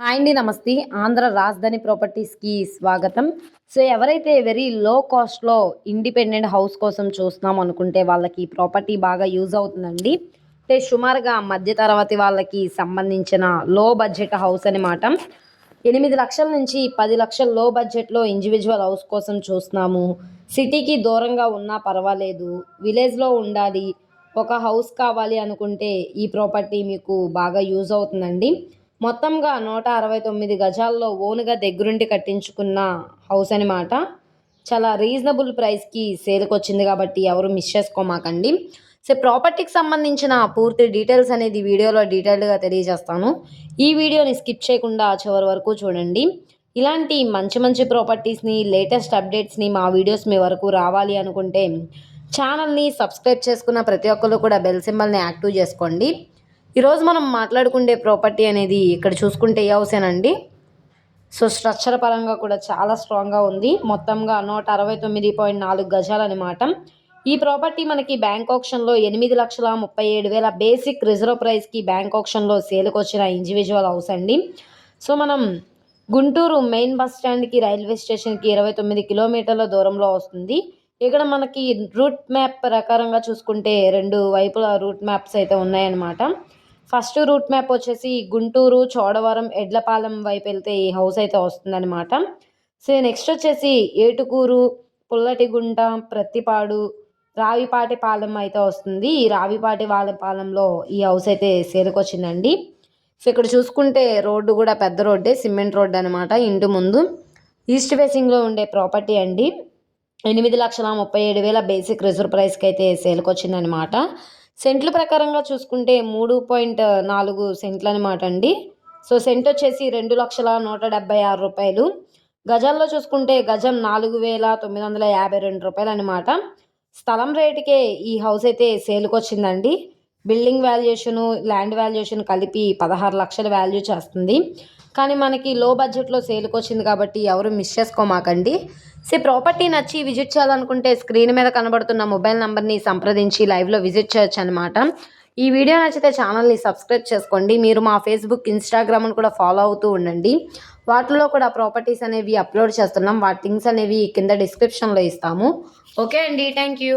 Hi అండి, నమస్తే. ఆంధ్ర రాజధాని ప్రాపర్టీస్కి స్వాగతం. సో ఎవరైతే వెరీ లో కాస్ట్లో ఇండిపెండెంట్ హౌస్ కోసం చూస్తున్నాం అనుకుంటే వాళ్ళకి ఈ ప్రాపర్టీ బాగా యూజ్ అవుతుందండి. అంటే సుమారుగా మధ్య తరగతి వాళ్ళకి సంబంధించిన లో బడ్జెట్ హౌస్ అనమాట. 8 లక్షల నుంచి 10 లక్షల లో బడ్జెట్లో ఇండివిజువల్ హౌస్ కోసం చూస్తున్నాము. సిటీకి దూరంగా ఉన్నా పర్వాలేదు, విలేజ్లో ఉండాలి, ఒక హౌస్ కావాలి అనుకుంటే ఈ ప్రాపర్టీ మీకు బాగా యూజ్ అవుతుందండి. మొత్తంగా 169 గజాల్లో ఓన్గా దగ్గరుండి కట్టించుకున్న హౌస్ అనమాట. చాలా రీజనబుల్ ప్రైస్కి సేల్కి వచ్చింది కాబట్టి ఎవరు మిస్ చేసుకోమాకండి. సో ప్రాపర్టీకి సంబంధించిన పూర్తి డీటెయిల్స్ అనేది వీడియోలో డీటెయిల్డ్గా తెలియజేస్తాను. ఈ వీడియోని స్కిప్ చేయకుండా చివరి వరకు చూడండి. ఇలాంటి మంచి మంచి ప్రాపర్టీస్ని, లేటెస్ట్ అప్డేట్స్ని మా వీడియోస్ మీ వరకు రావాలి అనుకుంటే ఛానల్ని సబ్స్క్రైబ్ చేసుకున్న ప్రతి ఒక్కరు కూడా బెల్ సింబల్ని యాక్టివ్ చేసుకోండి. ఈరోజు మనం మాట్లాడుకునే ప్రాపర్టీ అనేది ఇక్కడ చూసుకుంటే ఏ హౌసేనండి. సో స్ట్రక్చర్ పరంగా కూడా చాలా స్ట్రాంగ్గా ఉంది. మొత్తంగా 169.4 గజాలు అనమాట. ఈ ప్రాపర్టీ మనకి బ్యాంక్ ఆప్షన్లో 8,37,000 బేసిక్ రిజర్వ్ ప్రైస్కి బ్యాంక్ ఆప్షన్లో సేల్కి వచ్చిన ఇండివిజువల్ హౌస్ అండి. సో మనం గుంటూరు మెయిన్ బస్ స్టాండ్కి, రైల్వే స్టేషన్కి 29 కిలోమీటర్ల దూరంలో వస్తుంది. ఇక్కడ మనకి రూట్ మ్యాప్ ప్రకారంగా చూసుకుంటే రెండు వైపుల రూట్ మ్యాప్స్ అయితే ఉన్నాయన్నమాట. ఫస్ట్ రూట్ మ్యాప్ వచ్చేసి గుంటూరు, చోడవరం, ఎడ్లపాలెం వైపు వెళ్తే ఈ హౌస్ అయితే వస్తుందన్నమాట. సో నెక్స్ట్ వచ్చేసి ఏటుకూరు, పుల్లటిగుంట, ప్రత్తిపాడు, రావిపాటిపాలెం అయితే వస్తుంది. ఈ రావిపాటిపాలెంలో ఈ హౌస్ అయితే సేల్కి వచ్చిందండి. సో ఇక్కడ చూసుకుంటే రోడ్డు కూడా పెద్ద రోడ్డే, సిమెంట్ రోడ్డు అనమాట. ఇంటి ముందు ఈస్ట్ ఫేసింగ్లో ఉండే ప్రాపర్టీ అండి. 8,37,000 బేసిక్ రిజర్వ్ ప్రైస్కి అయితే సేల్కి వచ్చిందనమాట. సెంట్ల ప్రకారంగా చూసుకుంటే 3.4 సెంట్లు అనమాట అండి. సో సెంట్ వచ్చేసి 2,176 రూపాయలు. గజాల్లో చూసుకుంటే గజం 4,952 రూపాయలు అనమాట. స్థలం రేటుకే ఈ హౌస్ అయితే సేల్కి వచ్చిందండి. బిల్డింగ్ వాల్యుయేషను, ల్యాండ్ వాల్యుయేషన్ కలిపి 16 లక్షల వాల్యూ చేస్తుంది. కానీ మనకి లో బడ్జెట్లో సేల్కి వచ్చింది కాబట్టి ఎవరు మిస్ చేసుకోమాకండి. సో ప్రాపర్టీ నచ్చి విజిట్ చేయాలనుకుంటే స్క్రీన్ మీద కనబడుతున్న మొబైల్ నెంబర్ని సంప్రదించి లైవ్లో విజిట్ చేయొచ్చు అనమాట. ఈ వీడియో నచ్చితే ఛానల్ని సబ్స్క్రైబ్ చేసుకోండి. మీరు మా ఫేస్బుక్, ఇన్స్టాగ్రామ్ను కూడా ఫాలో అవుతూ ఉండండి. వాటిలో కూడా ప్రాపర్టీస్ అనేవి అప్లోడ్ చేస్తున్నాం. వాటి లింక్స్ అనేవి కింద డిస్క్రిప్షన్లో ఇస్తాము. ఓకే అండి, థ్యాంక్ యూ.